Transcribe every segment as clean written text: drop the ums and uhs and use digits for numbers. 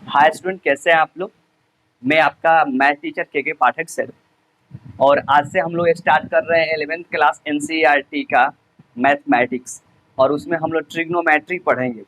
Hi student, कैसे हैं आप लोग। मैं आपका मैथ टीचर के पाठक सर। और आज से हम लोग स्टार्ट कर रहे हैं 11th क्लास एनसीईआरटी का मैथमेटिक्स। और उसमें हम लोग ट्रिग्नोमेट्री पढ़ेंगे।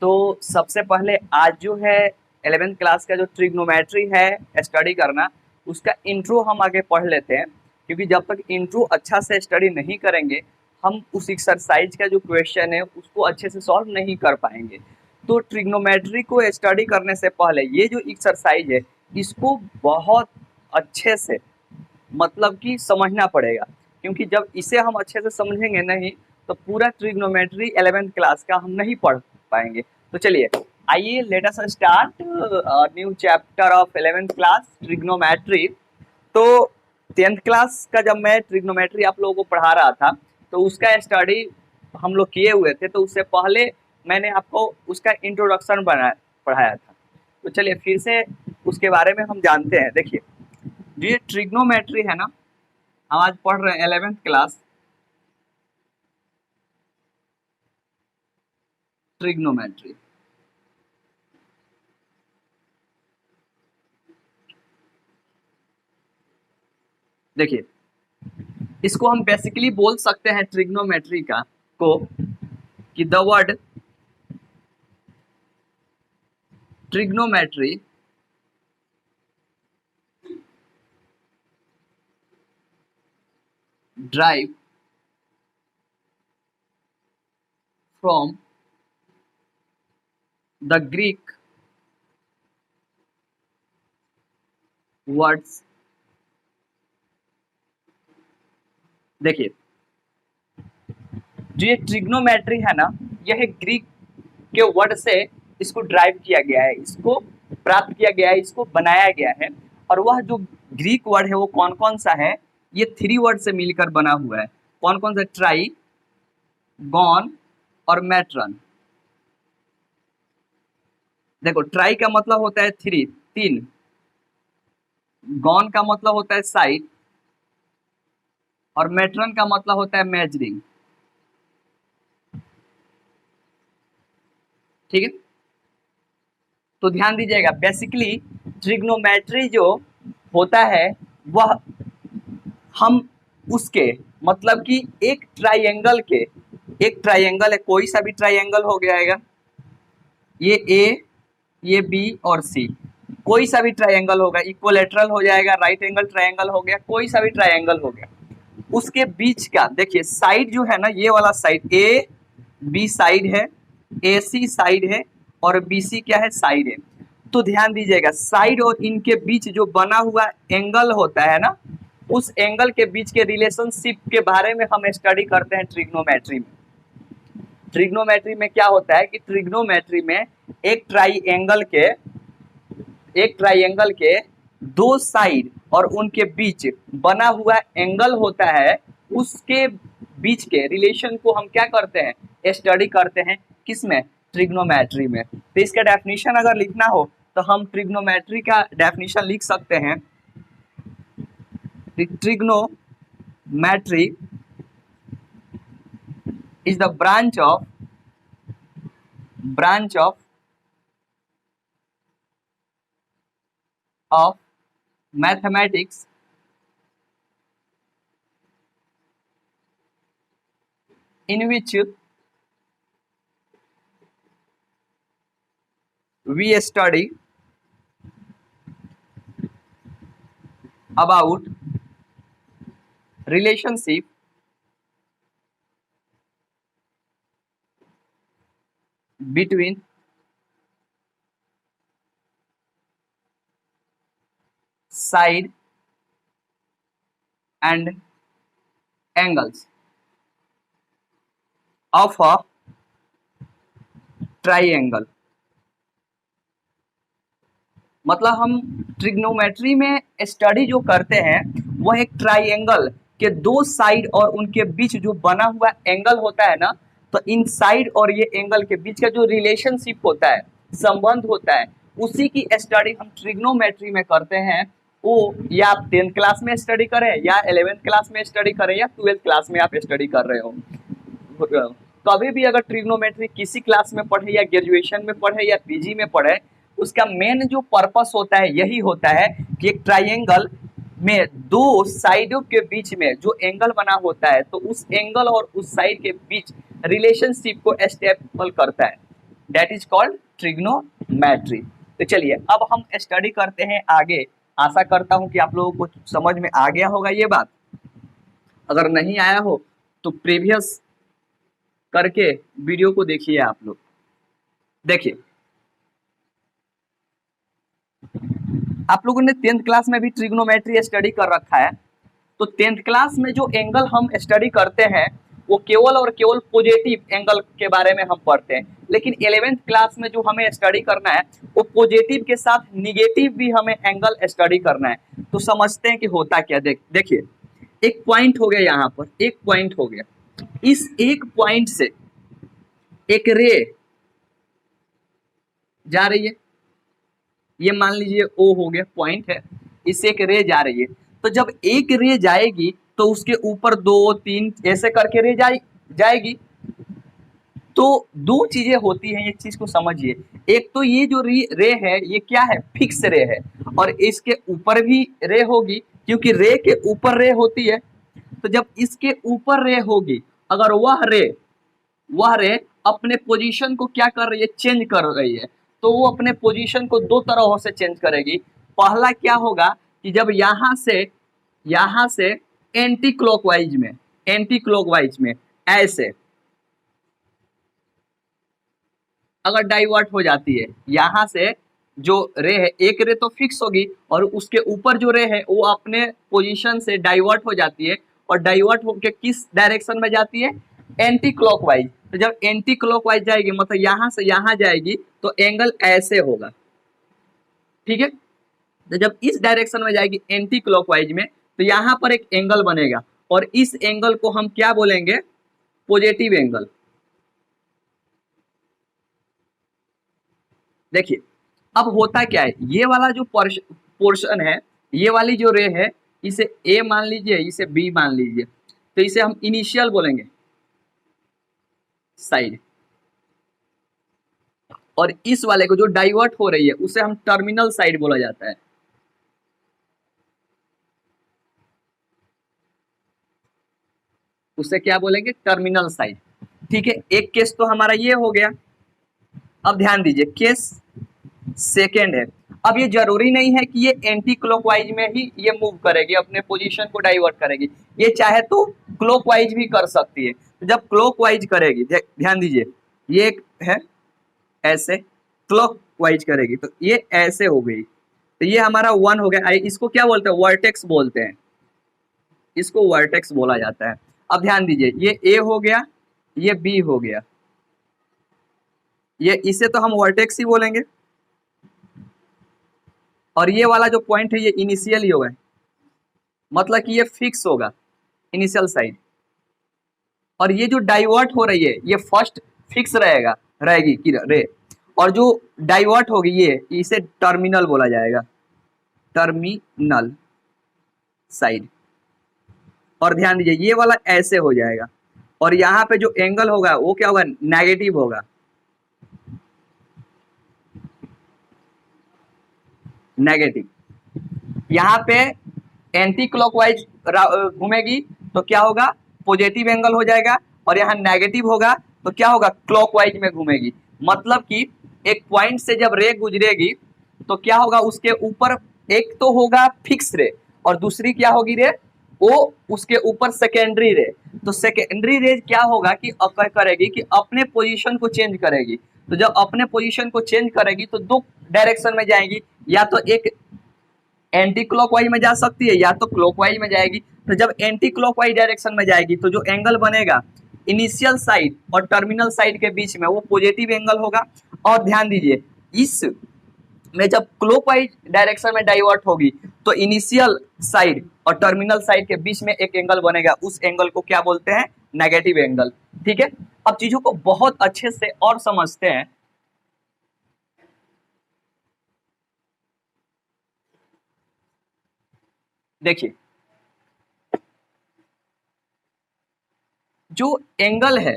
तो सबसे पहले आज जो है 11th क्लास का जो ट्रिग्नोमेट्री है स्टडी करना, उसका इंट्रो हम आगे पढ़ लेते हैं। क्योंकि जब तक इंट्रो अच्छा से स्टडी नहीं करेंगे, हम उस एक्सरसाइज का जो क्वेश्चन है उसको अच्छे से सॉल्व नहीं कर पाएंगे। तो ट्रिग्नोमेट्री को स्टडी करने से पहले ये जो एक्सरसाइज है, इसको बहुत अच्छे से मतलब कि समझना पड़ेगा। क्योंकि जब इसे हम अच्छे से समझेंगे नहीं, तो पूरा ट्रिग्नोमेट्री 11th क्लास का हम नहीं पढ़ पाएंगे। तो चलिए, आइए let us start new chapter of 11th class trigonometry. तो 10th क्लास का जब मैं ट्रिग्नोमेट्री आप लोगों को पढ़ा रहा था, तो उसका स्टडी हम लोग किए हुए थे। तो उससे पहले मैंने आपको उसका इंट्रोडक्शन पढ़ाया था। तो चलिए फिर से उसके बारे में हम जानते हैं। देखिए, जो ये ट्रिग्नोमेट्री है ना, हम आज पढ़ रहे हैं 11th क्लास ट्रिग्नोमेट्री। देखिए, इसको हम बेसिकली बोल सकते हैं ट्रिग्नोमेट्री का को कि the word trigonometry drive from the Greek words. देखिए, जो ये ट्रिग्नोमेट्री है ना, यह ग्रीक के वर्ड से इसको ड्राइव किया गया है, इसको प्राप्त किया गया है, इसको बनाया गया है। और वह जो ग्रीक वर्ड है वो कौन कौन सा है, ये 3 वर्ड से मिलकर बना हुआ है। कौन कौन सा? ट्राई, गॉन और मैट्रन। देखो, ट्राई का मतलब होता है 3, गॉन का मतलब होता है साइड, और मैट्रन का मतलब होता है मेजरिंग। ठीक है, तो ध्यान दीजिएगा। बेसिकली ट्रिग्नोमेट्री जो होता है, वह हम उसके मतलब कि एक ट्राइंगल है, कोई सा भी ट्राइंगल हो गया, ये ए, ये बी और सी, कोई सा भी ट्राइंगल होगा, इक्वलेटरल हो जाएगा, राइट एंगल ट्राइंगल हो गया, कोई सा भी ट्राइंगल हो गया, उसके बीच का देखिए साइड जो है ना, ये वाला साइड ए बी साइड है, ए सी साइड है, और बी सी क्या है? साइड है। तो ध्यान दीजिएगा, साइड और इनके बीच जो बना हुआ एंगल होता है ना, उस एंगल के बीच के रिलेशनशिप के बारे में हम स्टडी करते हैं ट्रिग्नोमेट्री में। ट्रिग्नोमेट्री में क्या होता है कि ट्रिग्नोमेट्री में एक ट्राइंगल के 2 साइड और उनके बीच बना हुआ एंगल होता है, उसके बीच के रिलेशन को हम क्या करते हैं? स्टडी करते हैं। किसमें? ट्रिग्नोमेट्री में। तो इसका डेफिनेशन अगर लिखना हो तो हम ट्रिग्नोमेट्री का डेफिनेशन लिख सकते हैं। Trigonometry is the branch of mathematics in which we study about relationship between side and angles of a triangle। मतलब हम ट्रिग्नोमेट्री में स्टडी जो करते हैं, वह एक ट्राइंगल के 2 साइड और उनके बीच जो बना हुआ एंगल होता है ना, तो इन साइड और ये एंगल के बीच का जो रिलेशनशिप होता है, संबंध होता है, उसी की स्टडी हम ट्रिग्नोमेट्री में करते हैं। वो या आप 10th क्लास में स्टडी करें, या 11th क्लास में स्टडी करें, या 12th क्लास में आप स्टडी कर रहे हो, कभी भी अगर ट्रिग्नोमेट्री किसी क्लास में पढ़े, या ग्रेजुएशन में पढ़े, या पीजी में पढ़े, उसका मेन जो पर्पस होता है यही होता है कि एक ट्राइंगल में दो साइडों के बीच में जो एंगल बना होता है तो उस एंगल और उस साइड के बीच रिलेशनशिप को एस्टेब्लिश करता है, दैट इज कॉल्ड ट्रिग्नोमेट्री। तो चलिए अब हम स्टडी करते हैं आगे। आशा करता हूं कि आप लोगों को समझ में आ गया होगा ये बात। अगर नहीं आया हो तो प्रीवियस करके वीडियो को देखिए आप लोग। देखिए आप लोगों ने 10th क्लास में भी ट्रिग्नोमेट्री स्टडी कर रखा है, तो 10th क्लास में जो एंगल हम स्टडी करते हैं वो केवल और केवल पॉजिटिव एंगल के बारे में हम पढ़ते हैं, लेकिन 11th क्लास में जो हमें स्टडी करना है वो पॉजिटिव के साथ निगेटिव भी हमें एंगल स्टडी करना है। तो समझते हैं कि होता क्या। देखिए एक पॉइंट हो गया, यहाँ पर एक पॉइंट हो गया, इस एक पॉइंट से एक रे जा रही है, ये मान लीजिए ओ हो गया पॉइंट है, इससे एक रे जा रही है। तो जब एक रे जाएगी तो उसके ऊपर 2 3 ऐसे करके रे जाएगी। तो दो चीजें होती हैं, एक चीज को समझिए। एक तो ये जो रे है ये क्या है, फिक्स रे है, और इसके ऊपर भी रे होगी, क्योंकि रे के ऊपर रे होती है। तो जब इसके ऊपर रे होगी, अगर वह रे अपने पोजीशन को क्या कर रही है, चेंज कर रही है, तो वो अपने पोजीशन को दो तरह से चेंज करेगी। पहला क्या होगा कि जब यहां से एंटी क्लॉकवाइज में ऐसे अगर डाइवर्ट हो जाती है, यहां से जो रे है, एक रे तो फिक्स होगी और उसके ऊपर जो रे है वो अपने पोजीशन से डाइवर्ट हो जाती है, और डाइवर्ट होकर किस डायरेक्शन में जाती है, एंटी क्लॉकवाइज। तो जब एंटी क्लॉकवाइज जाएगी, मतलब यहां से यहां जाएगी, तो एंगल ऐसे होगा, ठीक है। तो जब इस डायरेक्शन में जाएगी एंटी क्लॉकवाइज में, तो यहां पर एक एंगल बनेगा, और इस एंगल को हम क्या बोलेंगे, पॉजिटिव एंगल। देखिए अब होता क्या है, ये वाला जो पोर्शन है, ये वाली जो रे है, इसे ए मान लीजिए, इसे बी मान लीजिए, तो इसे हम इनिशियल बोलेंगे साइड, और इस वाले को जो डाइवर्ट हो रही है उसे हम टर्मिनल साइड बोला जाता है। उसे क्या बोलेंगे, टर्मिनल साइड, ठीक है। एक केस तो हमारा ये हो गया। अब ध्यान दीजिए केस सेकेंड है। अब ये जरूरी नहीं है कि ये एंटी क्लॉकवाइज में ही ये मूव करेगी, अपने पोजीशन को डाइवर्ट करेगी, ये चाहे तो क्लॉकवाइज भी कर सकती है। तो जब क्लॉकवाइज करेगी, ध्यान दीजिए, ये एक है ऐसे, क्लॉकवाइज करेगी तो ये ऐसे हो गई, तो ये हमारा 1 हो गया। इसको क्या बोलते हैं, वर्टेक्स बोलते हैं, इसको वर्टेक्स बोला जाता है। अब ध्यान दीजिए, ये ए हो गया, ये बी हो गया, ये इसे तो हम वर्टेक्स ही बोलेंगे, और ये वाला जो पॉइंट है ये इनिशियल ही होगा, मतलब कि ये फिक्स होगा इनिशियल साइड, और ये जो डाइवर्ट हो रही है ये फर्स्ट फिक्स रहेगी कि रे, और जो डाइवर्ट होगी ये, इसे टर्मिनल बोला जाएगा, टर्मिनल साइड। और ध्यान दीजिए ये वाला ऐसे हो जाएगा, और यहाँ पे जो एंगल होगा वो क्या होगा, नेगेटिव होगा, नेगेटिव। यहाँ पे एंटी क्लॉकवाइज घूमेगी तो क्या होगा, पॉजिटिव एंगल हो जाएगा, और यहाँ नेगेटिव होगा तो क्या होगा, क्लॉकवाइज में घूमेगी। मतलब कि एक पॉइंट से जब रे गुजरेगी तो क्या होगा, उसके ऊपर एक तो होगा फिक्स रे, और दूसरी क्या होगी रे, वो उसके ऊपर सेकेंडरी रे। तो सेकेंडरी रे क्या होगा कि करेगी कि अपने पोजीशन को चेंज करेगी। तो जब अपने पोजीशन को चेंज करेगी तो दो डायरेक्शन में जाएगी, या तो एक एंटी क्लॉकवाइज में जा सकती है या तो क्लॉकवाइज में जाएगी। तो जब एंटी क्लॉकवाइज डायरेक्शन में जाएगी तो जो एंगल बनेगा इनिशियल साइड और टर्मिनल साइड के बीच में वो पॉजिटिव एंगल होगा। और ध्यान दीजिए इस में जब क्लॉकवाइज डायरेक्शन में डाइवर्ट होगी तो इनिशियल साइड और टर्मिनल साइड के बीच में एक एंगल बनेगा, उस एंगल को क्या बोलते हैं, नेगेटिव एंगल, ठीक है। अब चीजों को बहुत अच्छे से और समझते हैं। देखिए जो एंगल है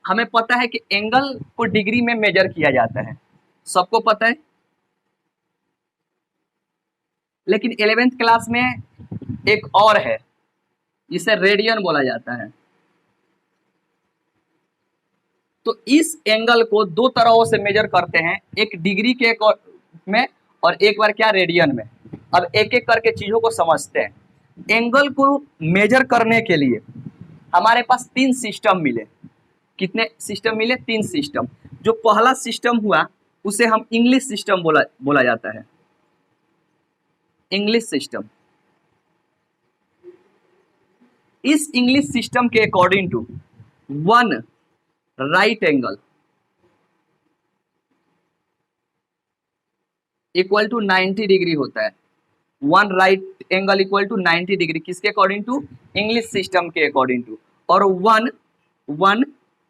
हमें पता है कि एंगल को डिग्री में मेजर किया जाता है, सबको पता है। लेकिन 11th क्लास में एक और है, जिसे रेडियन बोला जाता है। तो इस एंगल को दो तरहों से मेजर करते हैं, एक डिग्री के में और एक बार क्या रेडियन में। अब एक एक करके चीजों को समझते हैं। एंगल को मेजर करने के लिए हमारे पास 3 सिस्टम मिले। कितने सिस्टम मिले? 3 सिस्टम। जो पहला सिस्टम हुआ उसे हम इंग्लिश सिस्टम बोला जाता है, इंग्लिश सिस्टम। इस इंग्लिश सिस्टम के according to one right angle equal to 90 degree होता है। One right angle equal to 90 degree, किसके अकॉर्डिंग टू? इंग्लिश सिस्टम के अकॉर्डिंग टू। और वन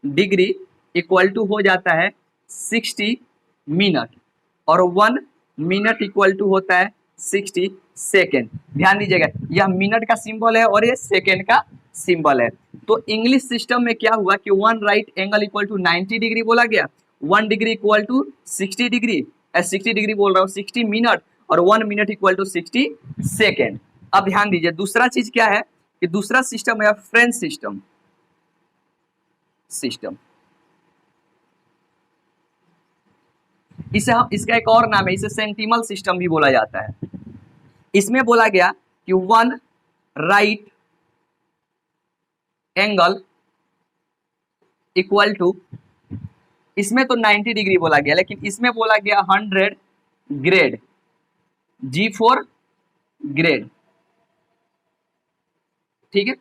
डिग्री इक्वल टू हो जाता है 60 मिनट, और 1 मिनट इक्वल टू होता है 60 सेकेंड। ध्यान दीजिएगा, यह मिनट का सिंबल है और ये सेकेंड का सिंबल है। तो इंग्लिश सिस्टम में क्या हुआ कि one right angle equal to 90 degree बोला गया, 1 degree equal to 60 degree, 60 degree बोल रहा हूँ, 60 मिनट, और 1 मिनट इक्वल टू 60 सेकेंड। अब ध्यान दीजिए, दूसरा चीज क्या है कि दूसरा सिस्टम है फ्रेंच सिस्टम। इसे हम, इसका एक और नाम है, इसे सेंटिमल सिस्टम भी बोला जाता है। इसमें बोला गया कि one right angle equal to, इसमें तो 90 डिग्री बोला गया, लेकिन इसमें बोला गया 100 ग्रेड, G4 ग्रेड, ठीक है।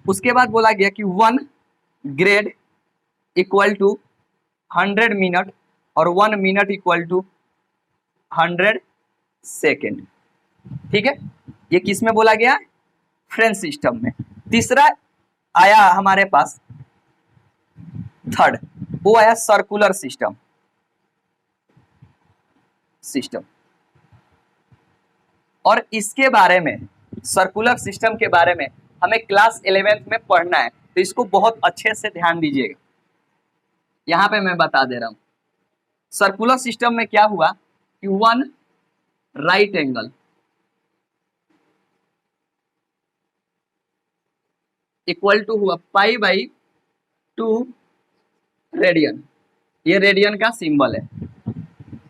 उसके बाद बोला गया कि 1 ग्रेड इक्वल टू 100 मिनट, और 1 मिनट इक्वल टू 100 सेकेंड, ठीक है। ये किस में बोला गया? फ्रेंच सिस्टम में। तीसरा आया हमारे पास, थर्ड, वो आया सर्कुलर सिस्टम। और इसके बारे में, सर्कुलर सिस्टम के बारे में हमें क्लास 11th में पढ़ना है, तो इसको बहुत अच्छे से ध्यान दीजिएगा। यहां पे मैं बता दे रहा हूं, सर्कुलर सिस्टम में क्या हुआ कि one right angle equal to हुआ π/2 रेडियन। ये रेडियन का सिंबल है,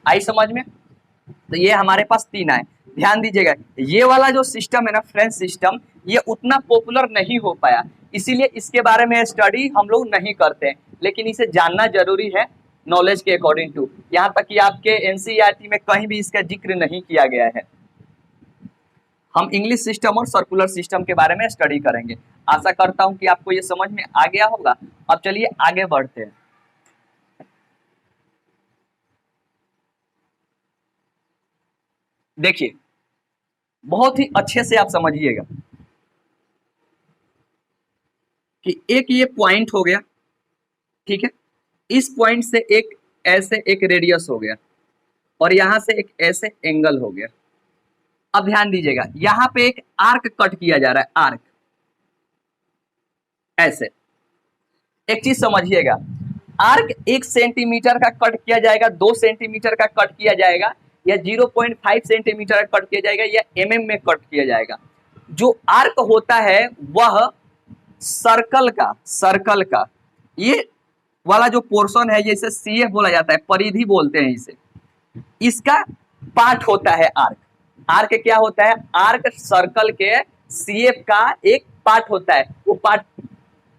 आई समझ में? तो ये हमारे पास 3 आए। ध्यान दीजिएगा, ये वाला जो सिस्टम है ना, फ्रेंच सिस्टम, ये उतना पॉपुलर नहीं हो पाया, इसीलिए इसके बारे में स्टडी हम लोग नहीं करते हैं, लेकिन इसे जानना जरूरी है नॉलेज के अकॉर्डिंग टू। यहाँ तक कि आपके एनसीईआरटी में कहीं भी इसका जिक्र नहीं किया गया है। हम इंग्लिश सिस्टम और सर्कुलर सिस्टम के बारे में स्टडी करेंगे। आशा करता हूं कि आपको ये समझ में आ गया होगा। अब चलिए आगे बढ़ते हैं। देखिए, बहुत ही अच्छे से आप समझिएगा कि एक ये पॉइंट हो गया, ठीक है, इस पॉइंट से एक ऐसे एक रेडियस हो गया, और यहां से एक ऐसे एंगल हो गया। अब ध्यान दीजिएगा, यहां पे एक आर्क कट किया जा रहा है, आर्क ऐसे। एक चीज समझिएगा, आर्क 1 सेंटीमीटर का कट किया जाएगा, 2 सेंटीमीटर का कट किया जाएगा, या 0.5 सेंटीमीटर का कट किया जाएगा, या mm में कट किया जाएगा। जो आर्क होता है वह सर्कल का ये वाला जो पोर्शन है, ये इसे CF बोला जाता है, परिधि बोलते हैं इसे। इसका पार्ट होता है आर्क। आर्क क्या होता है? आर्क सर्कल के CF का एक पार्ट होता है। वो पार्ट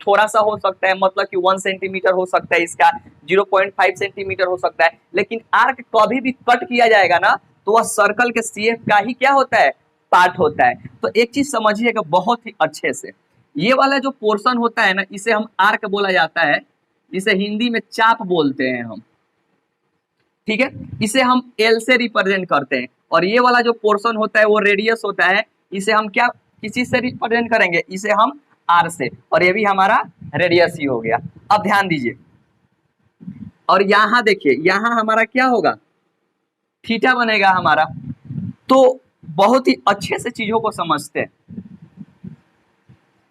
थोड़ा सा हो सकता है, मतलब कि 1 सेंटीमीटर हो सकता है, इसका 0.5 सेंटीमीटर हो सकता है, लेकिन आर्क कभी भी कट किया जाएगा ना, तो वह सर्कल के CF का ही क्या होता है? पार्ट होता है। तो एक चीज समझिएगा बहुत ही अच्छे से, ये वाला जो पोर्शन होता है ना, इसे हम आर्क बोला जाता है, इसे हिंदी में चाप बोलते हैं हम, ठीक है। इसे हम L से रिप्रेजेंट करते हैं, और ये वाला जो पोर्शन होता है वो रेडियस होता है, इसे हम क्या किसी से रिप्रेजेंट करेंगे? इसे हम R से, और ये भी हमारा रेडियस ही हो गया। अब ध्यान दीजिए, और यहां देखिए, यहां हमारा क्या होगा? थीटा बनेगा हमारा। तो बहुत ही अच्छे से चीजों को समझते हैं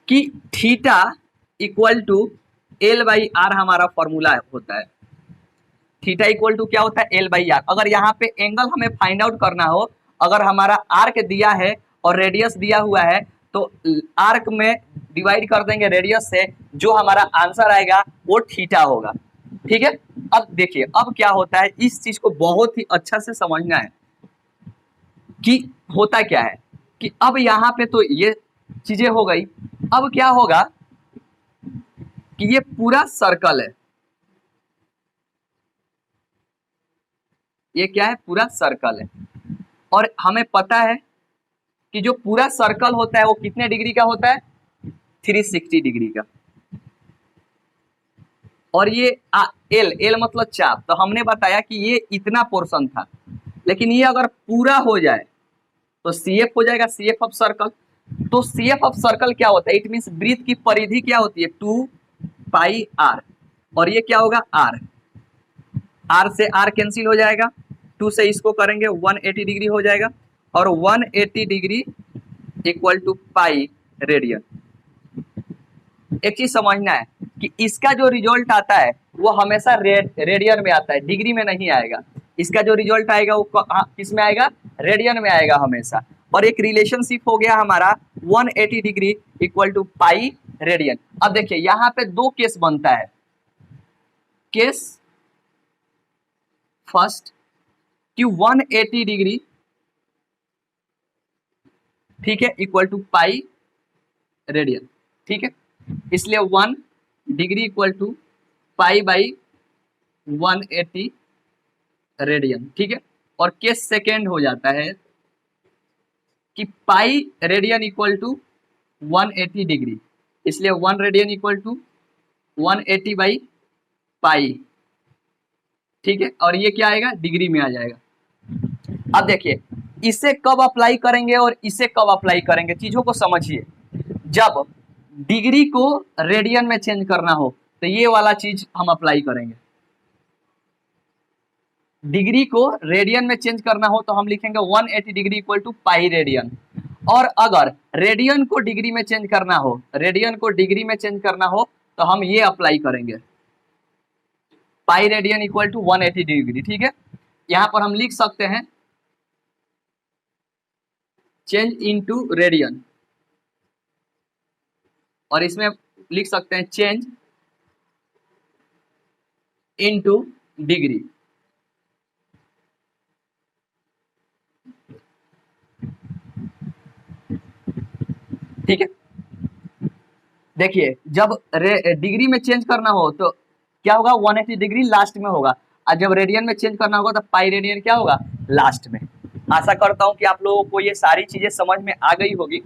कि theta equal to L by R हमारा फॉर्मूला होता है। थीटा इक्वल टू क्या होता है, एल बाई आर। अगर यहाँ पे एंगल हमें फाइंड आउट करना हो, अगर हमारा आर्क दिया है और रेडियस दिया हुआ है, तो आर्क में डिवाइड कर देंगे रेडियस से, जो हमारा आंसर आएगा वो थीटा होगा। ठीक है, अब देखिए अब क्या होता है, इस चीज को बहुत ही अच्छा से समझना है कि होता क्या है कि अब यहाँ पे तो ये चीजें हो गई। अब क्या होगा कि ये पूरा सर्कल है, ये क्या है, पूरा सर्कल है, और हमें पता है कि जो पूरा सर्कल होता है वो कितने डिग्री का होता है, 360 डिग्री का। और ये एल, एल मतलब चाप, तो हमने बताया कि ये इतना पोर्शन था, लेकिन ये अगर पूरा हो जाए तो सी एफ हो जाएगा, सी एफ ऑफ सर्कल। तो सी एफ ऑफ सर्कल क्या होता है, इट मीन्स वृत्त की परिधि क्या होती है, 2 पाई आर, और ये क्या होगा आर, आर से आर कैंसिल हो जाएगा, 2 से इसको करेंगे 180 डिग्री हो जाएगा, और 180 degree equal to pi radian. एक चीज समझना है कि इसका जो रिजल्ट आता है वो हमेशा रेडियन में आता है, डिग्री में नहीं आएगा। इसका जो रिजल्ट आएगा वो किस में आएगा, रेडियन में आएगा हमेशा। और एक रिलेशनशिप हो गया हमारा 180 degree equal to pi radian. अब देखिए यहाँ पे दो केस बनता है, केस फर्स्ट कि 180 डिग्री, ठीक है, इक्वल टू पाई रेडियन। ठीक है, इसलिए 1 degree equal to pi by 180 radian. ठीक है, और केस सेकेंड हो जाता है कि pi radian equal to 180 degree, इसलिए 1 radian equal to 180 by pi. ठीक है, और ये क्या आएगा, डिग्री में आ जाएगा। अब देखिए इसे कब अप्लाई करेंगे और इसे कब अप्लाई करेंगे, चीजों को समझिए। जब डिग्री को रेडियन में चेंज करना हो तो ये वाला चीज हम अप्लाई करेंगे, डिग्री को रेडियन में चेंज करना हो तो हम लिखेंगे 180 degree equal to pi radian. और अगर रेडियन को डिग्री में चेंज करना हो, रेडियन को डिग्री में चेंज करना हो तो हम ये अप्लाई करेंगे, pi radian equal to 180 degree. ठीक है, यहां पर हम लिख सकते हैं चेंज इनटू रेडियन, और इसमें लिख सकते हैं चेंज इनटू डिग्री। ठीक है, देखिए जब डिग्री में चेंज करना हो तो क्या होगा, 180 डिग्री लास्ट में होगा, और जब रेडियन में चेंज करना होगा तो पाई रेडियन क्या होगा, लास्ट में। आशा करता हूं कि आप लोगों को ये सारी चीजें समझ में आ गई होगी।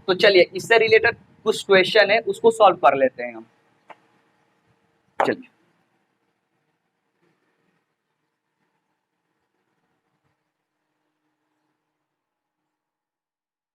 तो चलिए इससे रिलेटेड कुछ क्वेश्चन है उसको सॉल्व कर लेते हैं हम। चलिए